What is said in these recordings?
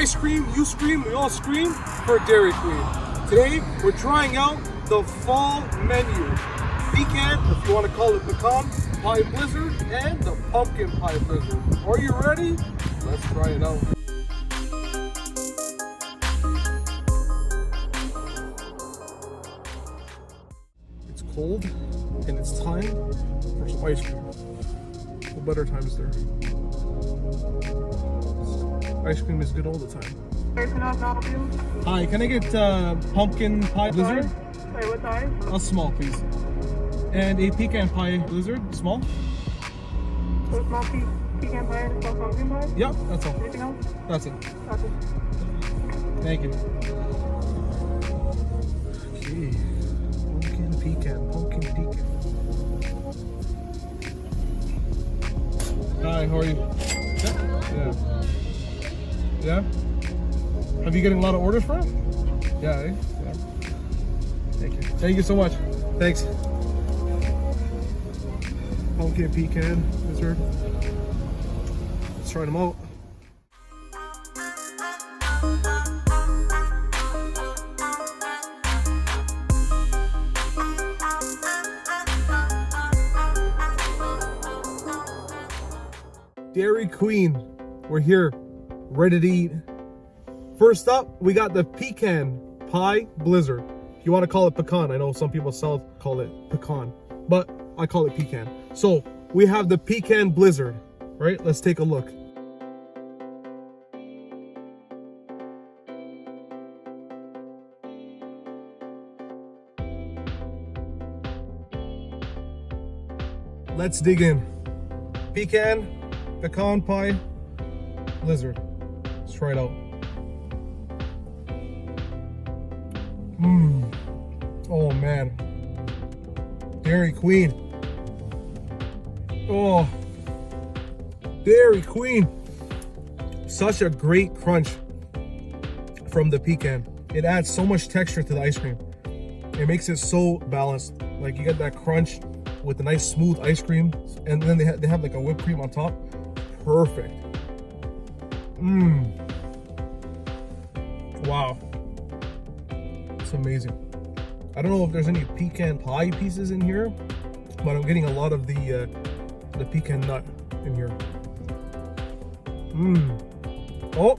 ice cream, you scream, we all scream for Dairy Queen. Today, we're trying out the fall menu. Pecan, if you want to call it pecan, pie blizzard, and the pumpkin pie blizzard. Are you ready? Let's try it out. It's cold, and it's time for some ice cream. What better time is there? Ice cream is good all the time. Hi, can I get pumpkin pie blizzard? Sorry, what size? A small, please. And a pecan pie blizzard, small? So small pecan pie and small pumpkin pie? Yeah, that's all. Anything else? That's it. That's it. Thank you. Okay. Pumpkin pecan. Hi, how are you? Yeah. Yeah? Have you getting a lot of orders for it? Yeah, eh? Yeah. Thank you. Thank you so much. Thanks. Pumpkin pecan dessert. Let's try them out. Dairy Queen, we're here, ready to eat. First up, we got the pecan pie blizzard. If you want to call it pecan, I know some people south call it pecan, but I call it pecan. So we have the pecan blizzard, right? Let's take a look. Let's dig in. Pecan pie blizzard. Let's try it out. Oh man. Dairy Queen. Oh. Dairy Queen. Such a great crunch from the pecan. It adds so much texture to the ice cream. It makes it so balanced. Like you get that crunch with a nice smooth ice cream, and then they have like a whipped cream on top. Perfect. Wow. It's amazing. I don't know if there's any pecan pie pieces in here, but I'm getting a lot of the pecan nut in here. Oh,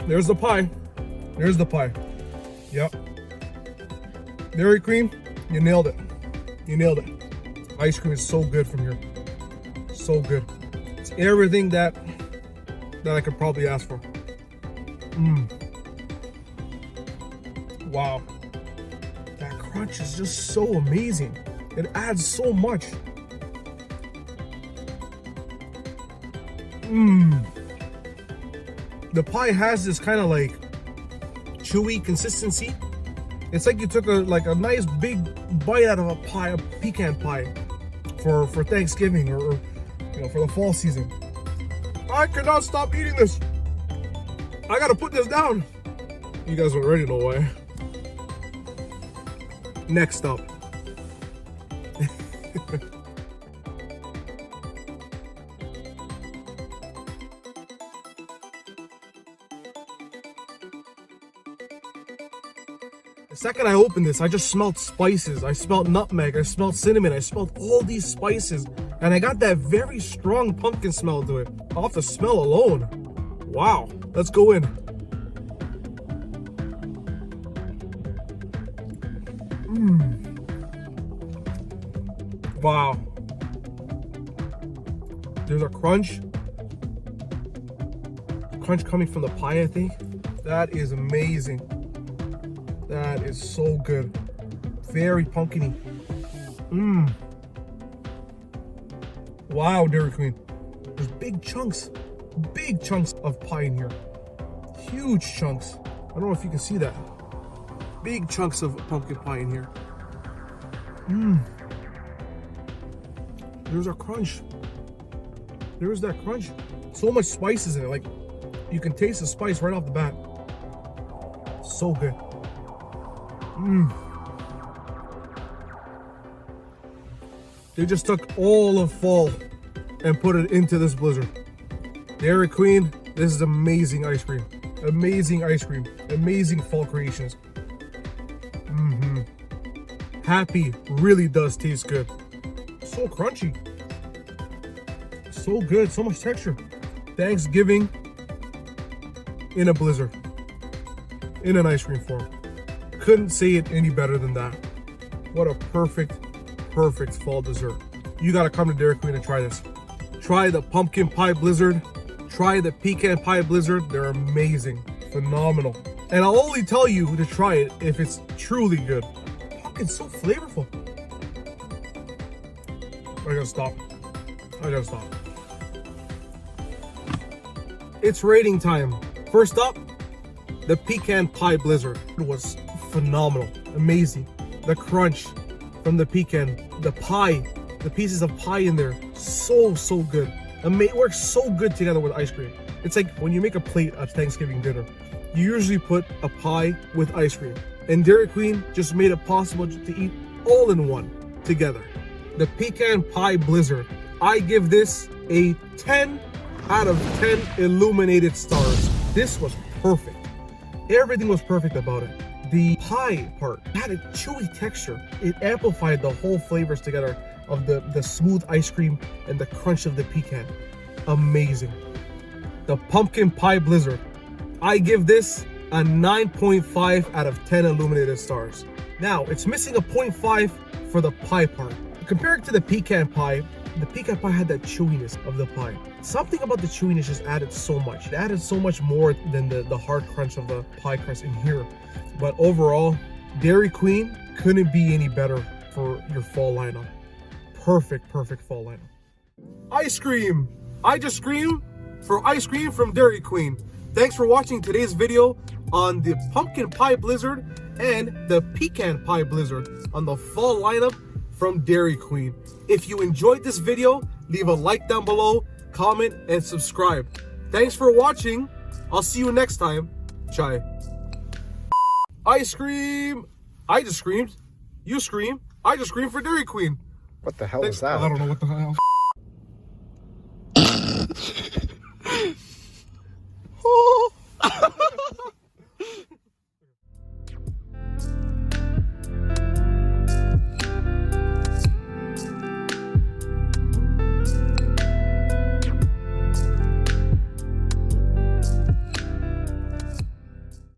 there's the pie. There's the pie. Yep. Dairy Queen, you nailed it. You nailed it. Ice cream is so good from here. So good. It's everything that I could probably ask for. Wow. That crunch is just so amazing. It adds so much. The pie has this kind of like chewy consistency. It's like you took a nice big bite out of a pie, a pecan pie for Thanksgiving or you know, for the fall season. I cannot stop eating this. I gotta put this down. You guys already know why. Next up. The second I opened this, I just smelled spices. I smelled nutmeg, I smelled cinnamon, I smelled all these spices. And I got that very strong pumpkin smell to it. Off the smell alone. Wow. Let's go in. Wow. There's a crunch. Crunch coming from the pie, I think. That is amazing. That is so good. Very pumpkiny. Wow, Dairy Queen. There's big chunks of pie in here. Huge chunks. I don't know if you can see that. Big chunks of pumpkin pie in here. There's a crunch. There's that crunch. So much spices in it. Like, you can taste the spice right off the bat. So good. They just took all of fall and put it into this blizzard. Dairy Queen, this is amazing ice cream. Amazing ice cream. Amazing fall creations. Happy really does taste good. So crunchy. So good. So much texture. Thanksgiving in a blizzard. In an ice cream form. Couldn't say it any better than that. What a perfect fall dessert. You gotta come to Dairy Queen and try this. Try the pumpkin pie blizzard. Try the pecan pie blizzard. They're amazing. Phenomenal. And I'll only tell you to try it if it's truly good. Pumpkin's so flavorful. I gotta stop. It's rating time. First up, the pecan pie blizzard. It was phenomenal. Amazing. The crunch from the pecan, the pie, the pieces of pie in there, so good. It works so good together with ice cream. It's like when you make a plate of Thanksgiving dinner, you usually put a pie with ice cream. And Dairy Queen just made it possible to eat all in one together. The pecan pie blizzard. I give this a 10 out of 10 illuminated stars. This was perfect. Everything was perfect about it. The pie part had a chewy texture. It amplified the whole flavors together of the smooth ice cream and the crunch of the pecan. Amazing. The pumpkin pie blizzard. I give this a 9.5 out of 10 illuminated stars. Now, it's missing a 0.5 for the pie part. Compared to the pecan pie had that chewiness of the pie. Something about the chewiness just added so much. It added so much more than the hard crunch of the pie crust in here. But overall, Dairy Queen couldn't be any better for your fall lineup. Perfect fall lineup. Ice cream. I just scream for ice cream from Dairy Queen. Thanks for watching today's video on the pumpkin pie blizzard and the pecan pie blizzard on the fall lineup from Dairy Queen. If you enjoyed this video, leave a like down below, comment, and subscribe. Thanks for watching. I'll see you next time. Chai. Ice cream. I just screamed. You scream. I just screamed for Dairy Queen. What the hell is that? I don't know what the hell.